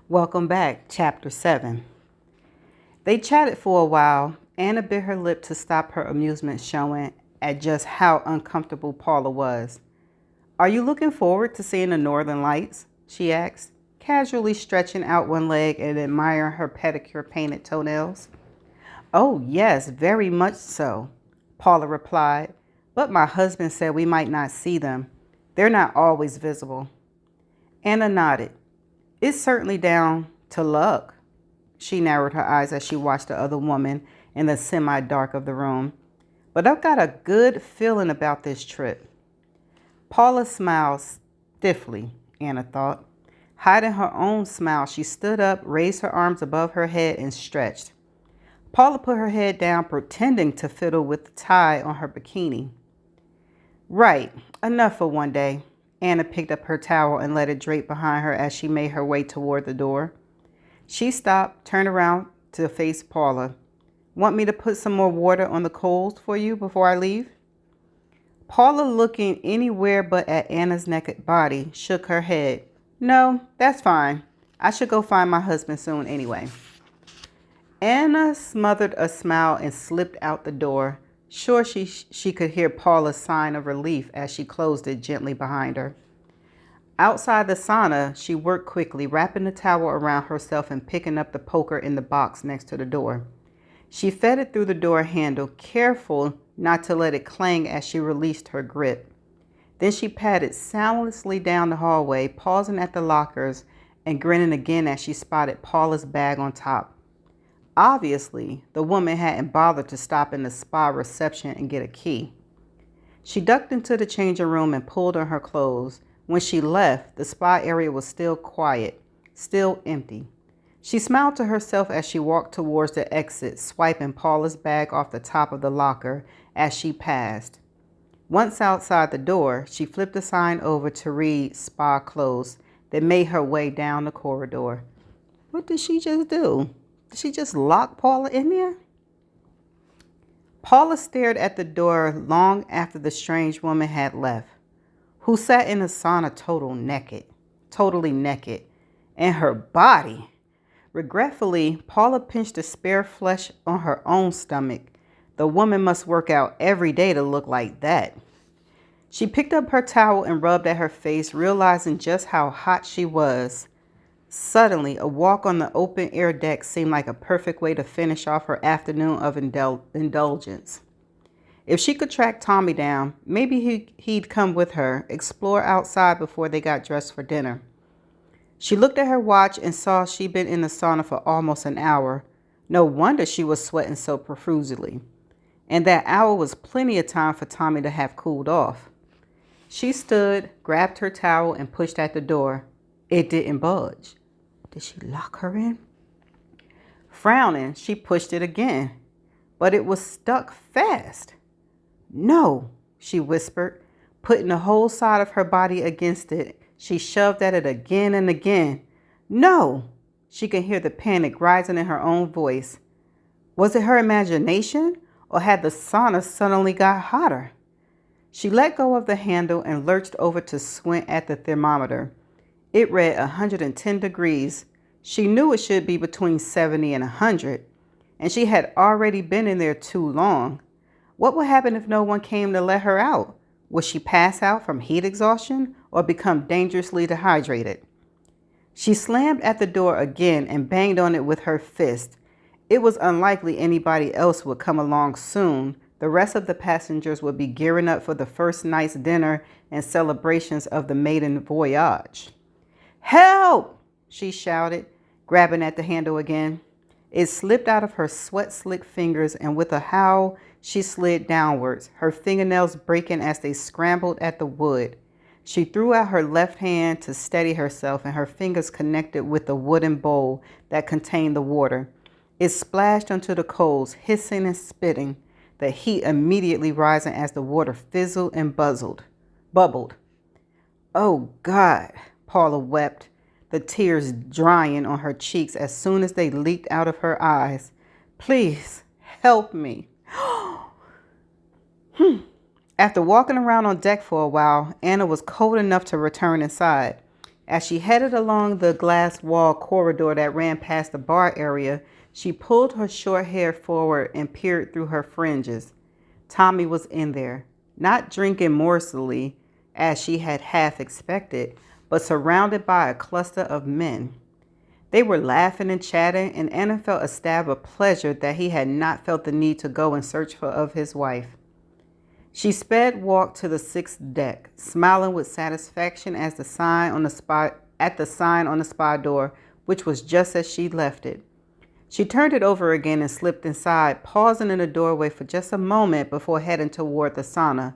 Welcome back, Chapter 7. They chatted for a while. Anna bit her lip to stop her amusement showing at just how uncomfortable Paula was. Are you looking forward to seeing the Northern Lights? She asked, casually stretching out one leg and admiring her pedicure painted toenails. Oh, yes, very much so, Paula replied, but my husband said we might not see them. They're not always visible. Anna nodded. It's certainly down to luck. She narrowed her eyes as she watched the other woman in the semi-dark of the room. But I've got a good feeling about this trip. Paula smiled stiffly, Anna thought. Hiding her own smile, she stood up, raised her arms above her head, and stretched. Paula put her head down, pretending to fiddle with the tie on her bikini. Right, enough for one day. Anna picked up her towel and let it drape behind her as she made her way toward the door. She stopped, turned around to face Paula. Want me to put some more water on the coals for you before I leave? Paula, looking anywhere but at Anna's naked body, shook her head. No, that's fine. I should go find my husband soon anyway. Anna smothered a smile and slipped out the door, sure she could hear Paula's sigh of relief as she closed it gently behind her. Outside the sauna, she worked quickly, wrapping the towel around herself and picking up the poker in the box next to the door. She fed it through the door handle, careful not to let it clang as she released her grip. Then she padded soundlessly down the hallway, pausing at the lockers and grinning again as she spotted Paula's bag on top. Obviously, the woman hadn't bothered to stop in the spa reception and get a key. She ducked into the changing room and pulled on her clothes. When she left, the spa area was still quiet, still empty. She smiled to herself as she walked towards the exit, swiping Paula's bag off the top of the locker as she passed. Once outside the door, she flipped the sign over to read spa closed, then made her way down the corridor. What did she just do? Did she just lock Paula in there? Paula stared at the door long after the strange woman had left, who sat in the sauna totally naked, and her body. Regretfully, Paula pinched the spare flesh on her own stomach. The woman must work out every day to look like that. She picked up her towel and rubbed at her face, realizing just how hot she was. Suddenly, a walk on the open-air deck seemed like a perfect way to finish off her afternoon of indulgence. If she could track Tommy down, maybe he'd come with her, explore outside before they got dressed for dinner. She looked at her watch and saw she'd been in the sauna for almost an hour. No wonder she was sweating so profusely. And that hour was plenty of time for Tommy to have cooled off. She stood, grabbed her towel, and pushed at the door. It didn't budge. Did she lock her in? Frowning, she pushed it again, but it was stuck fast. No, she whispered, putting the whole side of her body against it. She shoved at it again and again. No, she could hear the panic rising in her own voice. Was it her imagination, or had the sauna suddenly got hotter? She let go of the handle and lurched over to squint at the thermometer. It read 110 degrees. She knew it should be between 70 and 100, and she had already been in there too long. What would happen if no one came to let her out? Would she pass out from heat exhaustion or become dangerously dehydrated? She slammed at the door again and banged on it with her fist. It was unlikely anybody else would come along soon. The rest of the passengers would be gearing up for the first night's dinner and celebrations of the maiden voyage. Help! She shouted, grabbing at the handle again. It slipped out of her sweat-slick fingers, and with a howl, she slid downwards, her fingernails breaking as they scrambled at the wood. She threw out her left hand to steady herself, and her fingers connected with the wooden bowl that contained the water. It splashed onto the coals, hissing and spitting, the heat immediately rising as the water fizzled and bubbled. Oh, God, Paula wept, the tears drying on her cheeks as soon as they leaked out of her eyes. Please, help me. After walking around on deck for a while, Anna was cold enough to return inside. As she headed along the glass wall corridor that ran past the bar area, she pulled her short hair forward and peered through her fringes. Tommy was in there, not drinking morsely, as she had half expected, but surrounded by a cluster of men. They were laughing and chatting, and Anna felt a stab of pleasure that he had not felt the need to go in search of his wife. She sped walked to the sixth deck, smiling with satisfaction as the sign on the spa door, which was just as she left it. She turned it over again and slipped inside, pausing in the doorway for just a moment before heading toward the sauna.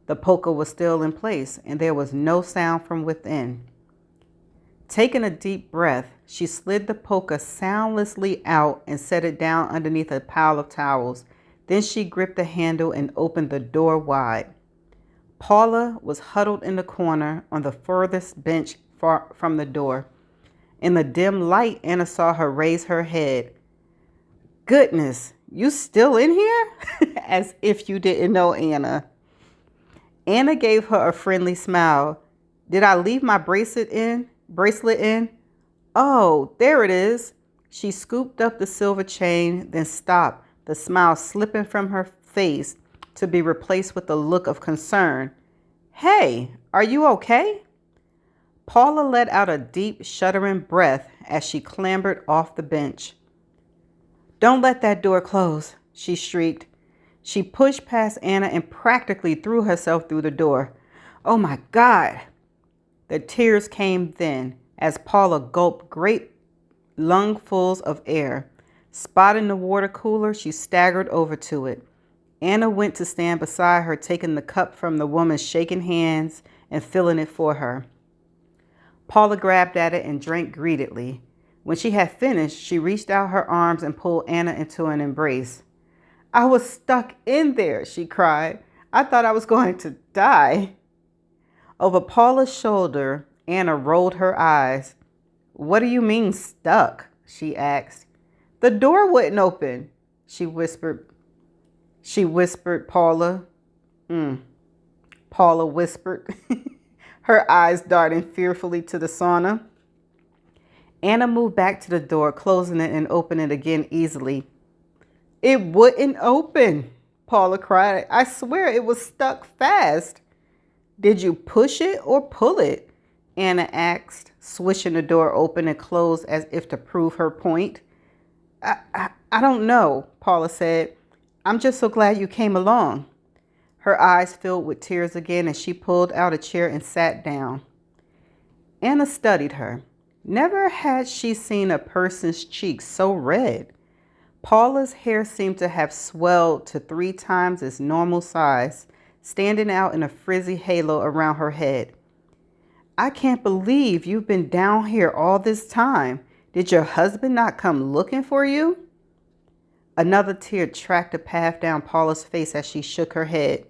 The polka was still in place, and there was no sound from within. Taking a deep breath, she slid the polka soundlessly out and set it down underneath a pile of towels. Then she gripped the handle and opened the door wide. Paula was huddled in the corner on the furthest bench far from the door. In the dim light, Anna saw her raise her head. "Goodness, you still in here?" As if you didn't know Anna. Anna gave her a friendly smile. "Did I leave my bracelet in? Oh, there it is." She scooped up the silver chain, then stopped, the smile slipping from her face to be replaced with a look of concern. "Hey, are you okay?" Paula let out a deep, shuddering breath as she clambered off the bench. "Don't let that door close," she shrieked. She pushed past Anna and practically threw herself through the door. "Oh my God!" The tears came then as Paula gulped great lungfuls of air. Spotting the water cooler, she staggered over to it. Anna went to stand beside her, taking the cup from the woman's shaking hands and filling it for her. Paula grabbed at it and drank greedily. When she had finished, she reached out her arms and pulled Anna into an embrace. "I was stuck in there," she cried. "I thought I was going to die." Over Paula's shoulder, Anna rolled her eyes. "What do you mean stuck?" she asked. "The door wouldn't open," she whispered. Paula. Paula whispered, her eyes darting fearfully to the sauna. Anna moved back to the door, closing it and opening it again easily. "It wouldn't open," Paula cried. "I swear it was stuck fast." "Did you push it or pull it?" Anna asked, swishing the door open and closed as if to prove her point. I don't know," Paula said. "I'm just so glad you came along." Her eyes filled with tears again as she pulled out a chair and sat down. Anna studied her. Never had she seen a person's cheeks so red. Paula's hair seemed to have swelled to 3 times its normal size, standing out in a frizzy halo around her head. "I can't believe you've been down here all this time. Did your husband not come looking for you?" Another tear tracked a path down Paula's face as she shook her head.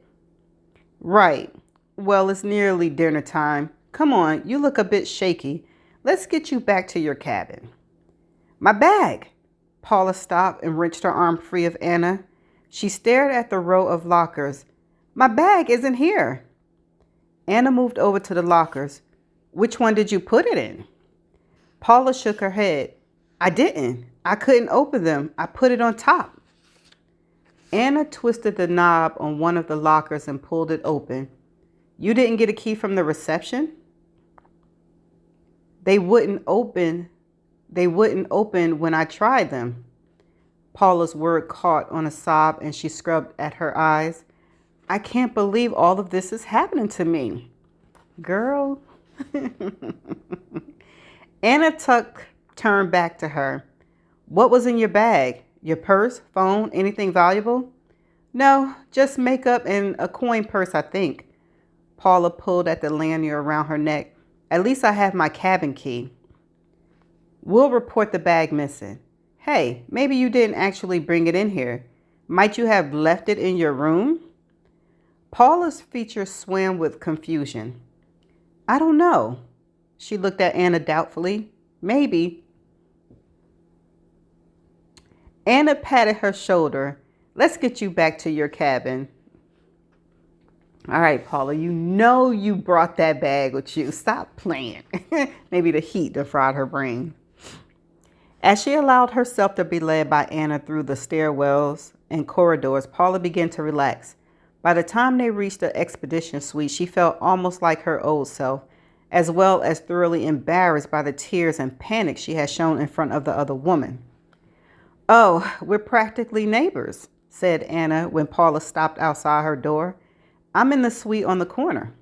"Right. Well, it's nearly dinner time. Come on, you look a bit shaky. Let's get you back to your cabin." "My bag!" Paula stopped and wrenched her arm free of Anna. She stared at the row of lockers. "My bag isn't here." Anna moved over to the lockers. "Which one did you put it in?" Paula shook her head. "I didn't. I couldn't open them. I put it on top." Anna twisted the knob on one of the lockers and pulled it open. "You didn't get a key from the reception?" They wouldn't open when I tried them." Paula's word caught on a sob and she scrubbed at her eyes. "I can't believe all of this is happening to me." "Girl." Anna turned back to her. "What was in your bag? Your purse, phone, anything valuable?" "No, just makeup and a coin purse, I think." Paula pulled at the lanyard around her neck. "At least I have my cabin key." "We'll report the bag missing." "Hey, maybe you didn't actually bring it in here. Might you have left it in your room?" Paula's features swam with confusion. "I don't know." She looked at Anna doubtfully. "Maybe." Anna patted her shoulder. "Let's get you back to your cabin." All right, Paula, you know you brought that bag with you. Stop playing. Maybe the heat defried her brain. As she allowed herself to be led by Anna through the stairwells and corridors, Paula began to relax. By the time they reached the expedition suite, she felt almost like her old self, as well as thoroughly embarrassed by the tears and panic she had shown in front of the other woman. "Oh, we're practically neighbors," said Anna when Paula stopped outside her door. "I'm in the suite on the corner."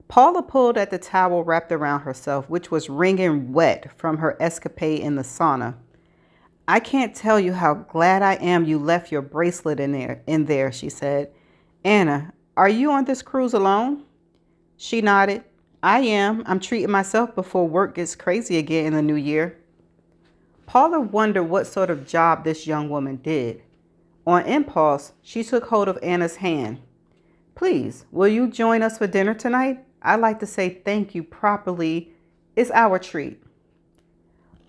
Paula pulled at the towel wrapped around herself, which was wringing wet from her escapade in the sauna. "I can't tell you how glad I am you left your bracelet in there, she said. "Anna, are you on this cruise alone?" She nodded. "I am. I'm treating myself before work gets crazy again in the new year." Paula wondered what sort of job this young woman did. On impulse, she took hold of Anna's hand. "Please, will you join us for dinner tonight? I'd like to say thank you properly. It's our treat."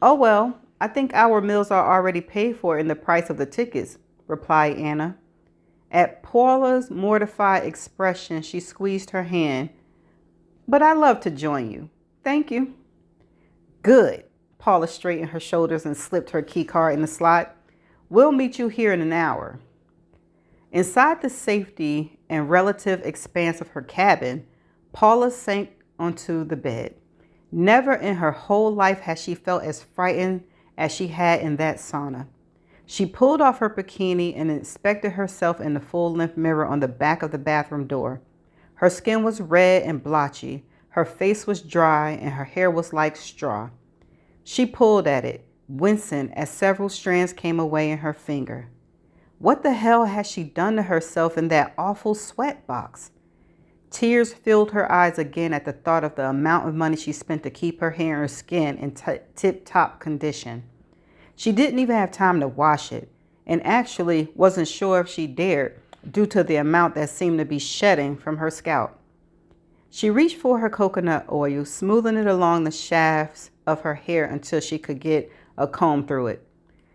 "Oh, well, I think our meals are already paid for in the price of the tickets," replied Anna. At Paula's mortified expression, she squeezed her hand. "But I'd love to join you. Thank you." "Good." Paula straightened her shoulders and slipped her key card in the slot. "We'll meet you here in an hour." Inside the safety and relative expanse of her cabin, Paula sank onto the bed. Never in her whole life had she felt as frightened as she had in that sauna. She pulled off her bikini and inspected herself in the full-length mirror on the back of the bathroom door. Her skin was red and blotchy, her face was dry, and her hair was like straw. She pulled at it, wincing as several strands came away in her finger. What the hell had she done to herself in that awful sweat box? Tears filled her eyes again at the thought of the amount of money she spent to keep her hair and her skin in tip-top condition. She didn't even have time to wash it, and actually wasn't sure if she dared due to the amount that seemed to be shedding from her scalp. She reached for her coconut oil, smoothing it along the shafts of her hair until she could get a comb through it.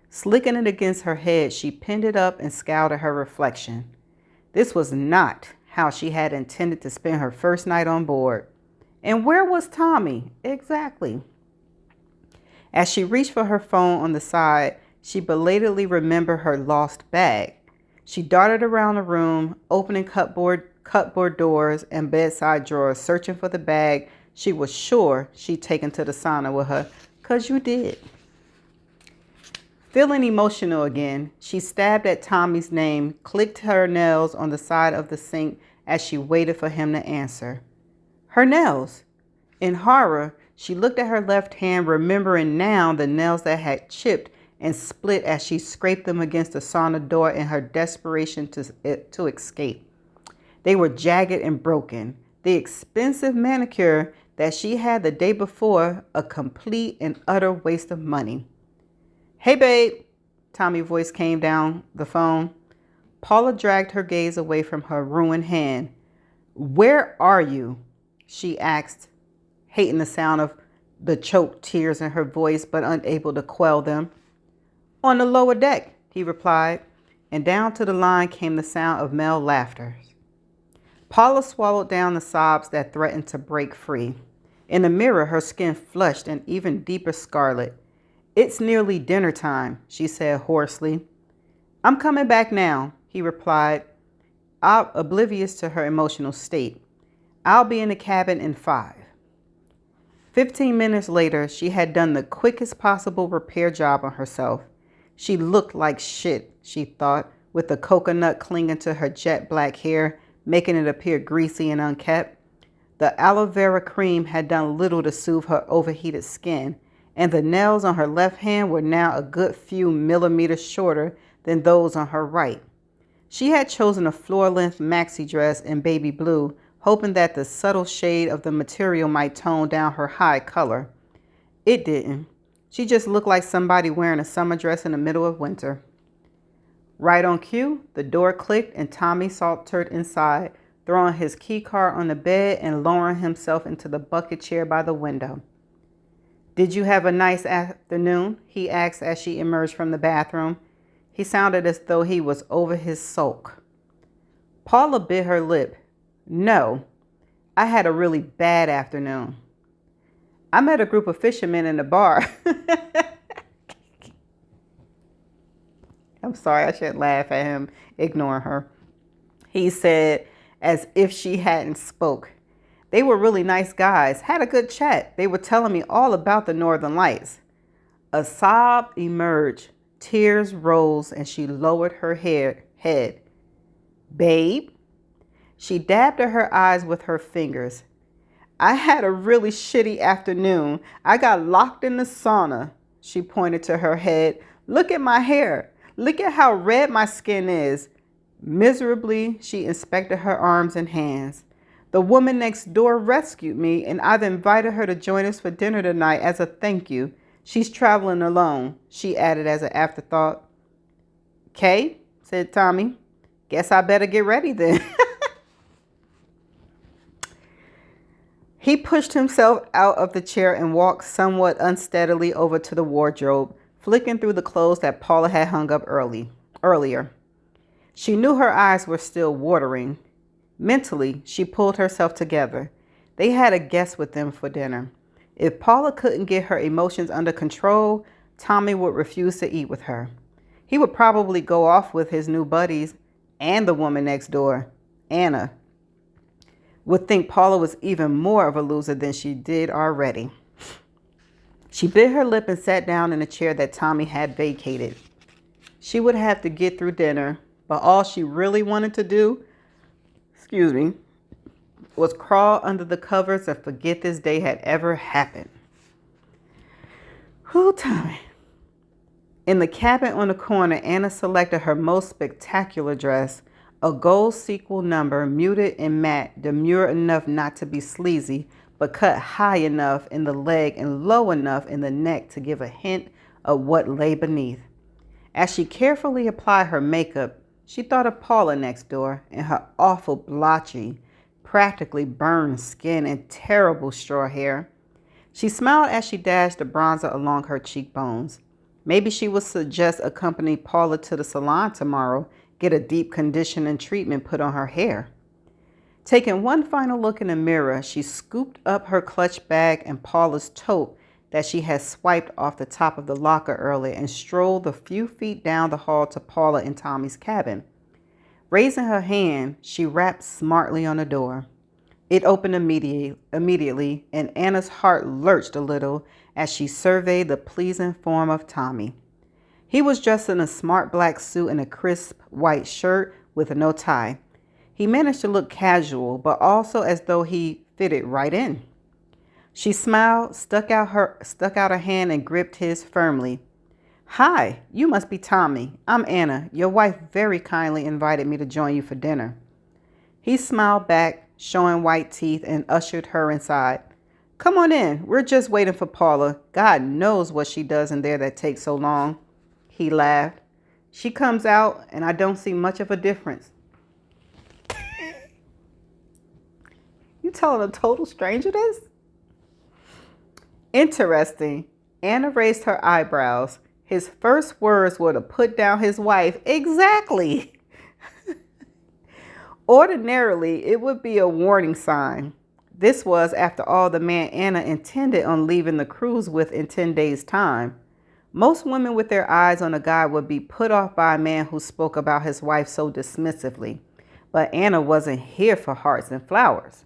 Slicking it against her head, she pinned it up and scowled at her reflection. This was not how she had intended to spend her first night on board. And where was Tommy? Exactly. As she reached for her phone on the side, she belatedly remembered her lost bag. She darted around the room, opening cupboard doors and bedside drawers, searching for the bag she was sure she'd taken to the sauna with her, 'cause you did. Feeling emotional again, she stabbed at Tommy's name, clicked her nails on the side of the sink as she waited for him to answer. Her nails! In horror, she looked at her left hand, remembering now the nails that had chipped and split as she scraped them against the sauna door in her desperation to escape. They were jagged and broken. The expensive manicure that she had the day before, a complete and utter waste of money. "Hey, babe," Tommy's voice came down the phone. Paula dragged her gaze away from her ruined hand. "Where are you?" she asked, hating the sound of the choked tears in her voice, but unable to quell them. "On the lower deck," he replied, and down to the line came the sound of male laughter. Paula swallowed down the sobs that threatened to break free. In the mirror, her skin flushed an even deeper scarlet. "It's nearly dinner time," she said hoarsely. "I'm coming back now," he replied, oblivious to her emotional state. "I'll be in the cabin in 5. 15 minutes later, she had done the quickest possible repair job on herself. She looked like shit, she thought, with the coconut clinging to her jet black hair, making it appear greasy and unkempt. The aloe vera cream had done little to soothe her overheated skin, and the nails on her left hand were now a good few millimeters shorter than those on her right. She had chosen a floor-length maxi dress in baby blue, hoping that the subtle shade of the material might tone down her high color. It didn't. She just looked like somebody wearing a summer dress in the middle of winter. Right on cue, the door clicked and Tommy sauntered inside, throwing his key card on the bed and lowering himself into the bucket chair by the window. "Did you have a nice afternoon?" he asked as she emerged from the bathroom. He sounded as though he was over his sulk. Paula bit her lip. No, I had a really bad afternoon. I met a group of fishermen in the bar. I'm sorry, I shouldn't laugh at him ignoring her. He said, as if she hadn't spoke. They were really nice guys, had a good chat. They were telling me all about the Northern Lights. A sob emerged, tears rose, and she lowered her head. Babe? She dabbed at her eyes with her fingers. I had a really shitty afternoon. I got locked in the sauna. She pointed to her head. Look at my hair. Look at how red my skin is. Miserably, she inspected her arms and hands. The woman next door rescued me, and I've invited her to join us for dinner tonight as a thank you. She's traveling alone, she added as an afterthought. "'Kay," said Tommy. "Guess I better get ready then." He pushed himself out of the chair and walked somewhat unsteadily over to the wardrobe, flicking through the clothes that Paula had hung up earlier. She knew her eyes were still watering. Mentally, she pulled herself together. They had a guest with them for dinner. If Paula couldn't get her emotions under control, Tommy would refuse to eat with her. He would probably go off with his new buddies, and the woman next door, Anna, would think Paula was even more of a loser than she did already. She bit her lip and sat down in a chair that Tommy had vacated. She would have to get through dinner, but all she really wanted to do, was crawl under the covers and forget this day had ever happened. Whew, Tommy. In the cabin on the corner, Anna selected her most spectacular dress, a gold sequel number, muted and matte, demure enough not to be sleazy, but cut high enough in the leg and low enough in the neck to give a hint of what lay beneath. As she carefully applied her makeup, she thought of Paula next door and her awful blotchy, practically burned skin and terrible straw hair. She smiled as she dashed the bronzer along her cheekbones. Maybe she would suggest accompany Paula to the salon tomorrow, get a deep conditioning treatment put on her hair. Taking one final look in the mirror, she scooped up her clutch bag and Paula's tote that she had swiped off the top of the locker earlier and strolled a few feet down the hall to Paula and Tommy's cabin. Raising her hand, she rapped smartly on the door. It opened immediately, and Anna's heart lurched a little as she surveyed the pleasing form of Tommy. He was dressed in a smart black suit and a crisp white shirt with no tie. He managed to look casual, but also as though he fitted right in. She smiled, stuck out a hand and gripped his firmly. "Hi, you must be Tommy. I'm Anna. Your wife very kindly invited me to join you for dinner." He smiled back, showing white teeth, and ushered her inside. "Come on in. We're just waiting for Paula. God knows what she does in there that takes so long." He laughed. "She comes out, and I don't see much of a difference." You telling a total stranger this? Interesting. Anna raised her eyebrows. His first words were to put down his wife. Exactly. Ordinarily, it would be a warning sign. This was, after all, the man Anna intended on leaving the cruise with in 10 days' time. Most women with their eyes on a guy would be put off by a man who spoke about his wife so dismissively. But Anna wasn't here for hearts and flowers.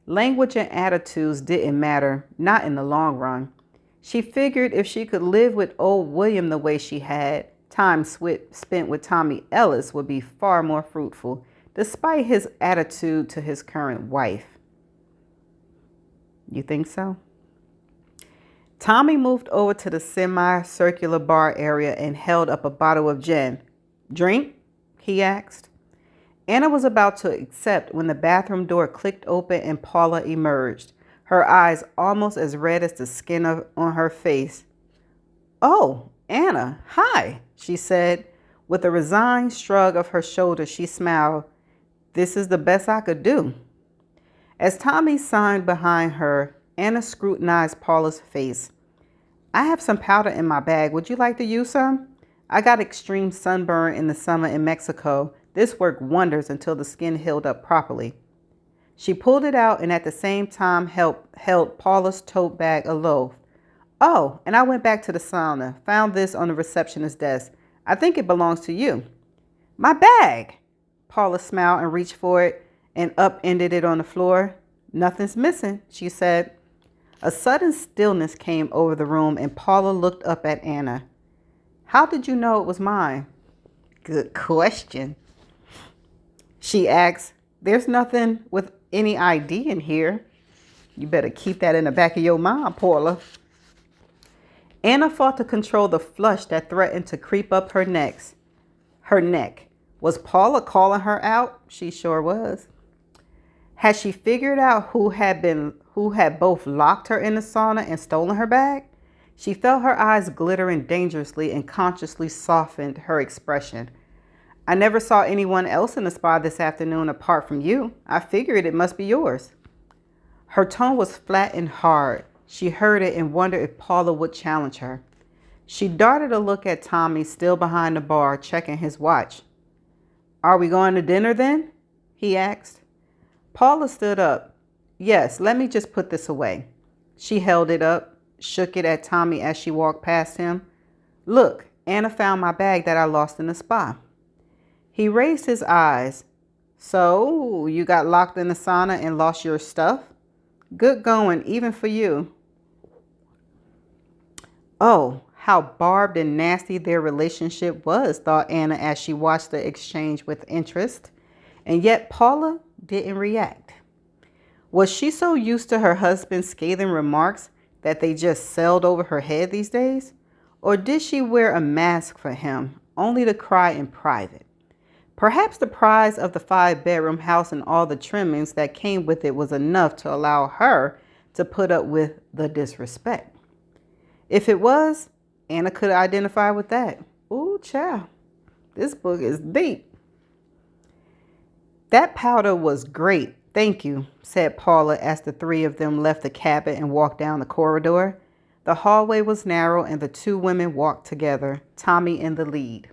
Language and attitudes didn't matter, not in the long run. She figured if she could live with old William the way she had, time spent with Tommy Ellis would be far more fruitful, despite his attitude to his current wife. You think so? Tommy moved over to the semi-circular bar area and held up a bottle of gin. "Drink?" he asked. Anna was about to accept when the bathroom door clicked open and Paula emerged, her eyes almost as red as the skin on her face. "Oh, Anna, hi," she said. With a resigned shrug of her shoulders, she smiled. "This is the best I could do." As Tommy signed behind her, Anna scrutinized Paula's face. "I have some powder in my bag. Would you like to use some? I got extreme sunburn in the summer in Mexico. This worked wonders until the skin healed up properly." She pulled it out and at the same time held Paula's tote bag aloft. Oh, and I went back to the sauna. Found this on the receptionist's desk. I think it belongs to you. My bag! Paula smiled and reached for it and upended it on the floor. Nothing's missing, she said. A sudden stillness came over the room and Paula looked up at Anna. How did you know it was mine? Good question. She asked, there's nothing with any ID in here. You better keep that in the back of your mind, Paula. Anna fought to control the flush that threatened to creep up her neck. Was Paula calling her out? She sure was. Had she figured out who had both locked her in the sauna and stolen her bag? She felt her eyes glittering dangerously and consciously softened her expression. I never saw anyone else in the spa this afternoon apart from you. I figured it must be yours. Her tone was flat and hard. She heard it and wondered if Paula would challenge her. She darted a look at Tommy, still behind the bar, checking his watch. Are we going to dinner then? He asked. Paula stood up. Yes, let me just put this away. She held it up, shook it at Tommy as she walked past him. Look, Anna found my bag that I lost in the spa. He raised his eyes. So, you got locked in the sauna and lost your stuff? Good going, even for you. Oh, how barbed and nasty their relationship was, thought Anna as she watched the exchange with interest. And yet Paula didn't react. Was she so used to her husband's scathing remarks that they just sailed over her head these days? Or did she wear a mask for him, only to cry in private? Perhaps the prize of the 5-bedroom house and all the trimmings that came with it was enough to allow her to put up with the disrespect. If it was, Anna could identify with that. Ooh, child, this book is deep. That powder was great, thank you, said Paula as the three of them left the cabin and walked down the corridor. The hallway was narrow and the two women walked together, Tommy in the lead.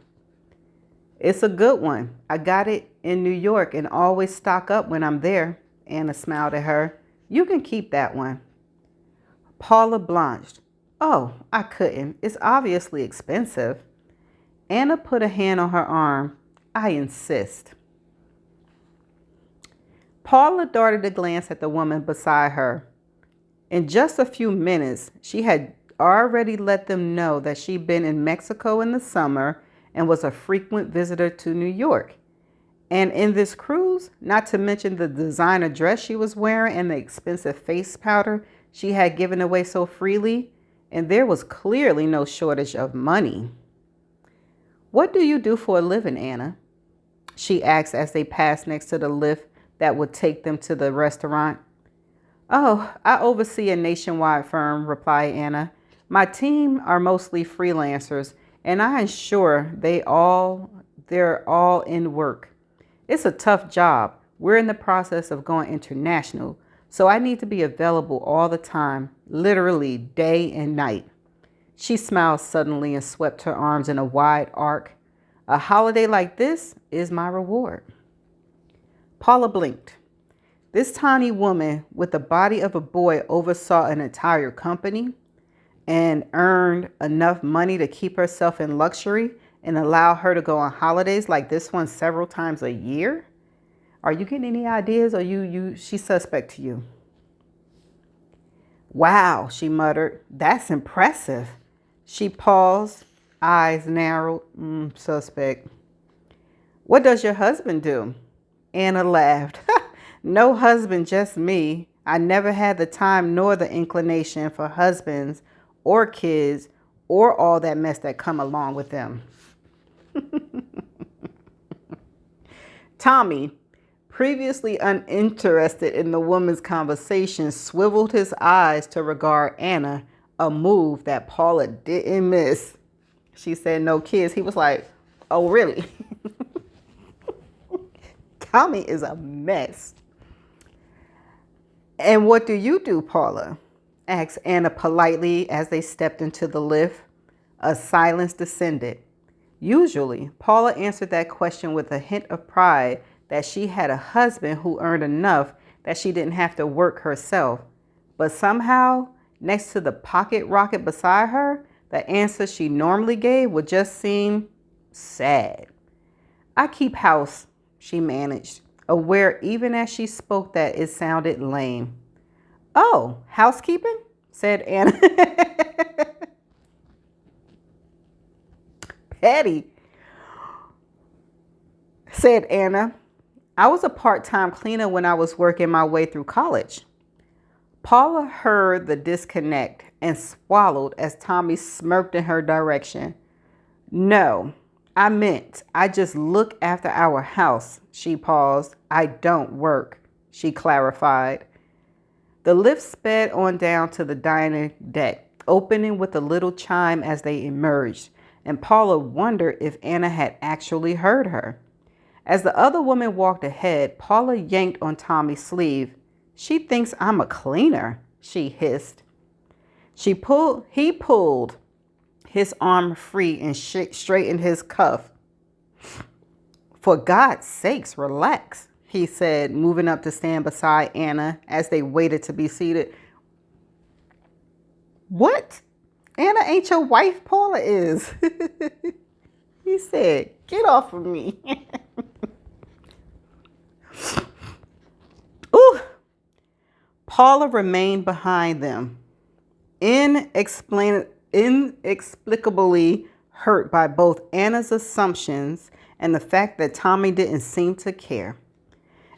It's a good one. I got it in New York and always stock up when I'm there. Anna smiled at her. You can keep that one. Paula blanched. Oh, I couldn't. It's obviously expensive. Anna put a hand on her arm. I insist. Paula darted a glance at the woman beside her. In just a few minutes, she had already let them know that she'd been in Mexico in the summer and was a frequent visitor to New York. And in this cruise, not to mention the designer dress she was wearing and the expensive face powder she had given away so freely, and there was clearly no shortage of money. What do you do for a living, Anna? She asked as they passed next to the lift that would take them to the restaurant. Oh, I oversee a nationwide firm, replied Anna. My team are mostly freelancers, and I ensure they're all in work. It's a tough job. We're in the process of going international, so I need to be available all the time, literally day and night. She smiled suddenly and swept her arms in a wide arc. A holiday like this is my reward. Paula blinked. This tiny woman with the body of a boy oversaw an entire company and earned enough money to keep herself in luxury and allow her to go on holidays like this one several times a year? Are you getting any ideas, or she's suspect to you? Wow, she muttered. That's impressive. She paused, eyes narrowed. Suspect. What does your husband do? Anna laughed. No husband, just me. I never had the time nor the inclination for husbands or kids or all that mess that come along with them. Tommy, previously uninterested in the woman's conversation, swiveled his eyes to regard Anna, a move that Paula didn't miss. She said no kids. He was like, oh, really? Tommy is a mess. And what do you do, Paula? Asked Anna politely as they stepped into the lift. A silence descended. Usually, Paula answered that question with a hint of pride that she had a husband who earned enough that she didn't have to work herself. But somehow, next to the pocket rocket beside her, the answer she normally gave would just seem sad. I keep house, she managed, aware even as she spoke that it sounded lame. Oh, housekeeping? Said Anna. Petty, said Anna. I was a part-time cleaner when I was working my way through college. Paula heard the disconnect and swallowed as Tommy smirked in her direction. No, I meant I just look after our house, she paused. I don't work, she clarified. The lift sped on down to the diner deck, opening with a little chime as they emerged, and Paula wondered if Anna had actually heard her. As the other woman walked ahead, Paula yanked on Tommy's sleeve. She thinks I'm a cleaner, she hissed. He pulled his arm free and straightened his cuff. For God's sakes, relax, he said, moving up to stand beside Anna as they waited to be seated. What? Anna ain't your wife, Paula is. He said, get off of me. Ooh. Paula remained behind them, inexplicably hurt by both Anna's assumptions and the fact that Tommy didn't seem to care.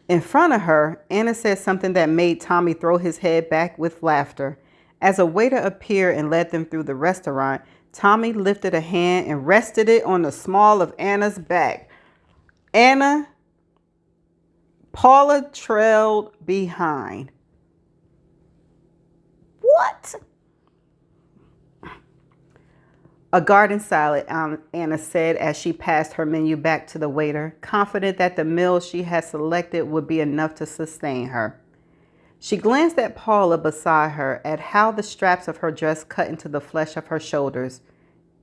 In front of her, Anna said something that made Tommy throw his head back with laughter. As a waiter appeared and led them through the restaurant, Tommy lifted a hand and rested it on the small of Anna's back. Paula trailed behind. What? A garden salad, Anna said as she passed her menu back to the waiter, confident that the meal she had selected would be enough to sustain her. She glanced at Paula beside her, at how the straps of her dress cut into the flesh of her shoulders.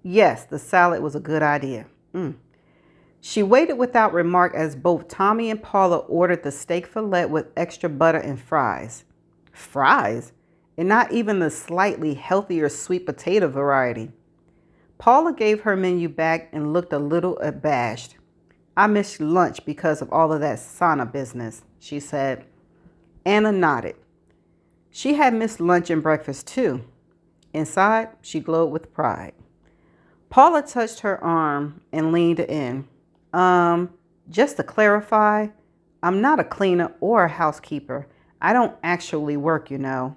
Yes, the salad was a good idea. She waited without remark as both Tommy and Paula ordered the steak fillet with extra butter and fries. Fries? And not even the slightly healthier sweet potato variety. Paula gave her menu back and looked a little abashed. I missed lunch because of all of that sauna business, she said. Anna nodded. She had missed lunch and breakfast too. Inside, she glowed with pride. Paula touched her arm and leaned in. Just to clarify, I'm not a cleaner or a housekeeper. I don't actually work, you know.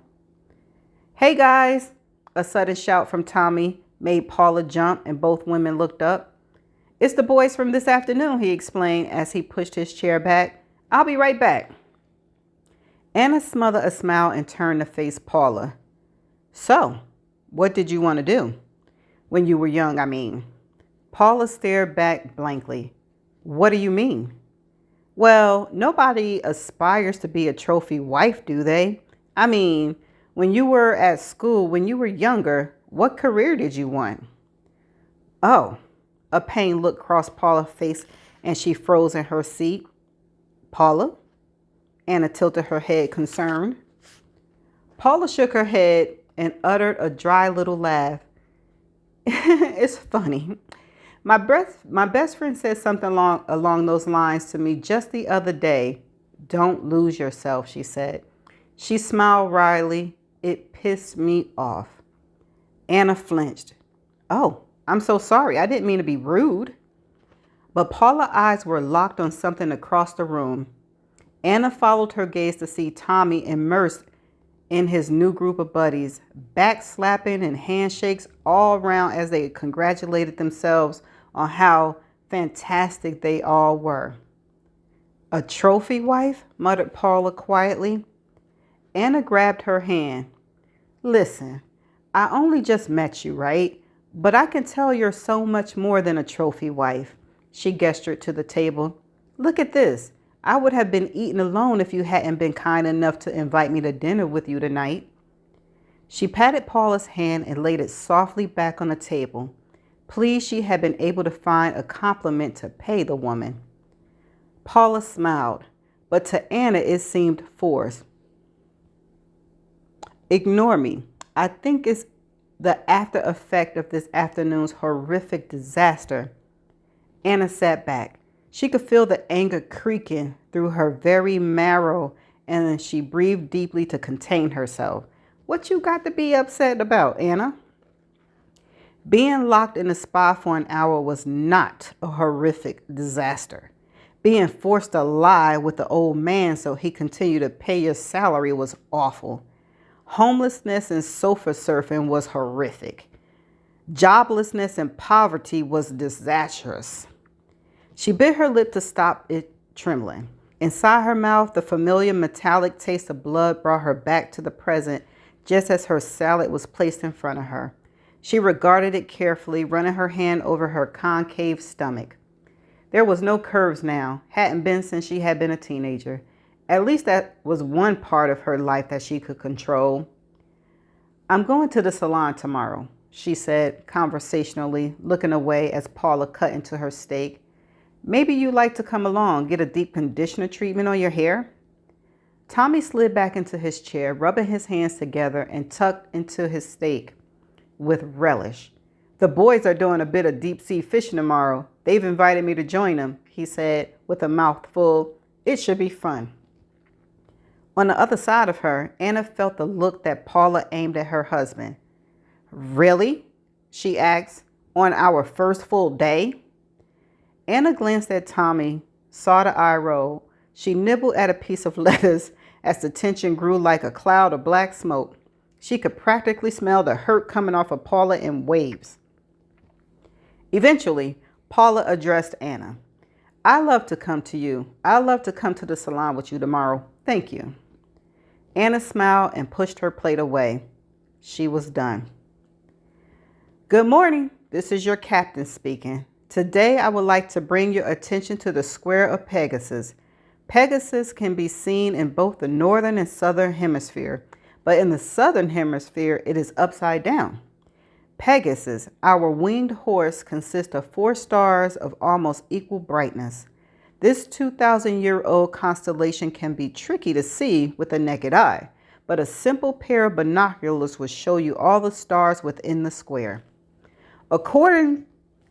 Hey guys, a sudden shout from Tommy made Paula jump and both women looked up. It's the boys from this afternoon, he explained as he pushed his chair back. I'll be right back. Anna smothered a smile and turned to face Paula. So, what did you want to do? When you were young, I mean. Paula stared back blankly. What do you mean? Well, nobody aspires to be a trophy wife, do they? I mean, when you were at school, when you were younger, what career did you want? Oh, a pained look crossed Paula's face and she froze in her seat. Paula? Anna tilted her head, concerned. Paula shook her head and uttered a dry little laugh. It's funny. My best friend said something along those lines to me just the other day. Don't lose yourself, she said. She smiled wryly. It pissed me off. Anna flinched. Oh, I'm so sorry. I didn't mean to be rude. But Paula's eyes were locked on something across the room. Anna followed her gaze to see Tommy immersed in his new group of buddies, backslapping and handshakes all around as they congratulated themselves on how fantastic they all were. A trophy wife? Muttered Paula quietly. Anna grabbed her hand. Listen, I only just met you, right? But I can tell you're so much more than a trophy wife. She gestured to the table. Look at this. I would have been eating alone if you hadn't been kind enough to invite me to dinner with you tonight. She patted Paula's hand and laid it softly back on the table. Pleased she had been able to find a compliment to pay the woman. Paula smiled. but to Anna it seemed forced. Ignore me. I think it's the after effect of this afternoon's horrific disaster. Anna sat back. She could feel the anger creaking through her very marrow, and then she breathed deeply to contain herself. What you got to be upset about, Anna? Being locked in a spa for an hour was not a horrific disaster. Being forced to lie with the old man so he continued to pay your salary was awful. Homelessness and sofa surfing was horrific. Joblessness and poverty was disastrous. She bit her lip to stop it trembling. Inside her mouth, the familiar metallic taste of blood brought her back to the present just as her salad was placed in front of her. She regarded it carefully, running her hand over her concave stomach. There was no curves now, hadn't been since she had been a teenager. At least that was one part of her life that she could control. I'm going to the salon tomorrow, she said conversationally, looking away as Paula cut into her steak. Maybe you'd like to come along, get a deep conditioner treatment on your hair? Tommy slid back into his chair, rubbing his hands together and tucked into his steak with relish. The boys are doing a bit of deep sea fishing tomorrow. They've invited me to join them, he said with a mouthful. It should be fun. On the other side of her, Anna felt the look that Paula aimed at her husband. Really? She asked. On our first full day? Anna glanced at Tommy, saw the eye roll. She nibbled at a piece of lettuce as the tension grew like a cloud of black smoke. She could practically smell the hurt coming off of Paula in waves. Eventually, Paula addressed Anna. I love to come to you. I love to come to the salon with you tomorrow. Thank you. Anna smiled and pushed her plate away. She was done. Good morning. This is your captain speaking. Today, I would like to bring your attention to the square of Pegasus. Pegasus can be seen in both the northern and southern hemisphere, but in the southern hemisphere, it is upside down. Pegasus, our winged horse, consists of 4 stars of almost equal brightness. This 2,000-year-old constellation can be tricky to see with the naked eye, but a simple pair of binoculars will show you all the stars within the square. According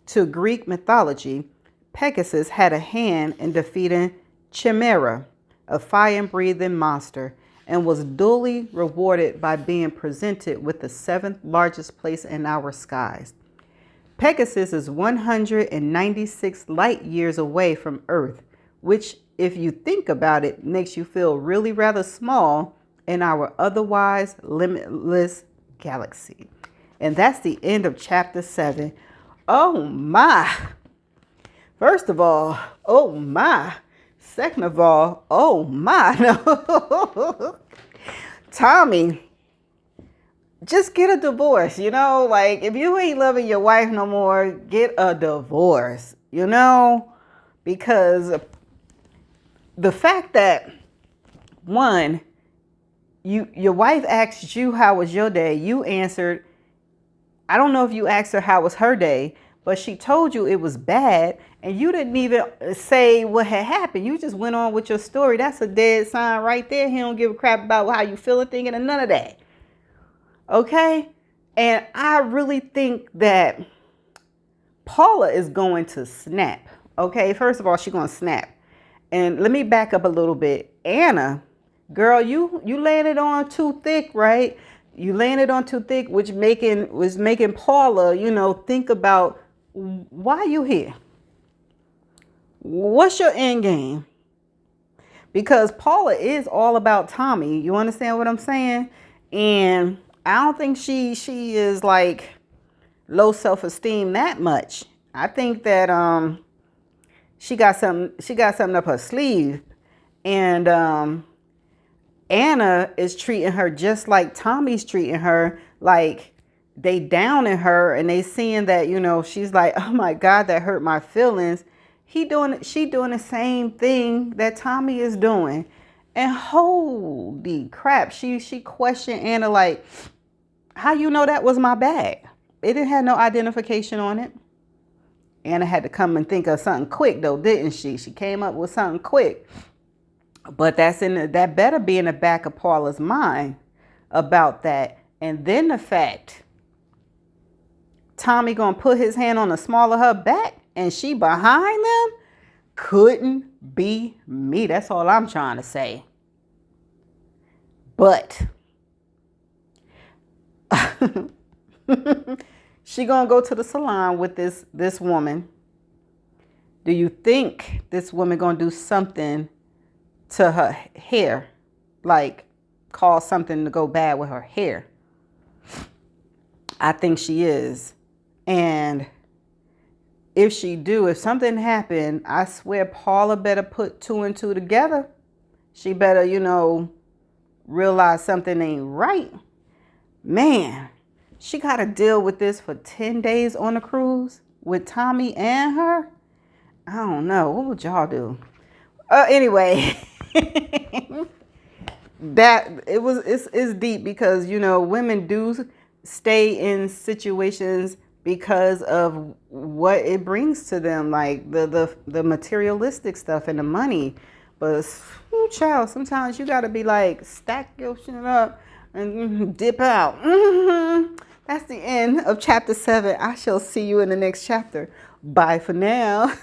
to Greek mythology, Pegasus had a hand in defeating Chimera, a fire-breathing monster, and was duly rewarded by being presented with the 7th largest place in our skies. Pegasus is 196 light years away from Earth, which, if you think about it, makes you feel really rather small in our otherwise limitless galaxy. And that's the end of chapter 7. Oh my. First of all, oh my. Second of all, oh my. No. Tommy, just get a divorce, like if you ain't loving your wife no more, get a divorce, because the fact that one, your wife asked you how was your day, you answered, I don't know if you asked her how was her day, but she told you it was bad and you didn't even say what had happened. You just went on with your story. That's a dead sign right there. He don't give a crap about how you feeling, thinking, and none of that. Okay? And I really think that Paula is going to snap. Okay? First of all, she's going to snap. And let me back up a little bit. Anna, girl, you laying it on too thick, right? You laying it on too thick, which was making Paula, think about why you here. What's your end game? Because Paula is all about Tommy. You understand what I'm saying? And I don't think she is like low self-esteem that much. I think that she got something up her sleeve. And Anna is treating her just like Tommy's treating her, like they downing her and they seeing that, she's like, oh my God, that hurt my feelings. She doing the same thing that Tommy is doing. And holy crap, she questioned Anna like, how you know that was my bag? It didn't have no identification on it. Anna had to come and think of something quick though, didn't she? She came up with something quick. But that better be in the back of Paula's mind about that. And then the fact Tommy gonna put his hand on the small of her back and she behind them couldn't be me. That's all I'm trying to say. But she gonna go to the salon with this woman. Do you think this woman gonna do something to her hair, like cause something to go bad with her hair? I think she is. And if something happened, I swear Paula better put 2 and 2 together. She better, realize something ain't right. Man, she got to deal with this for 10 days on the cruise with Tommy and her. I don't know. What would y'all do? Anyway, it's deep because, women do stay in situations because of what it brings to them, like the materialistic stuff and the money. But child, sometimes you gotta be like, stack your shit up and dip out. That's the end of chapter 7. I shall see you in the next chapter. Bye for now.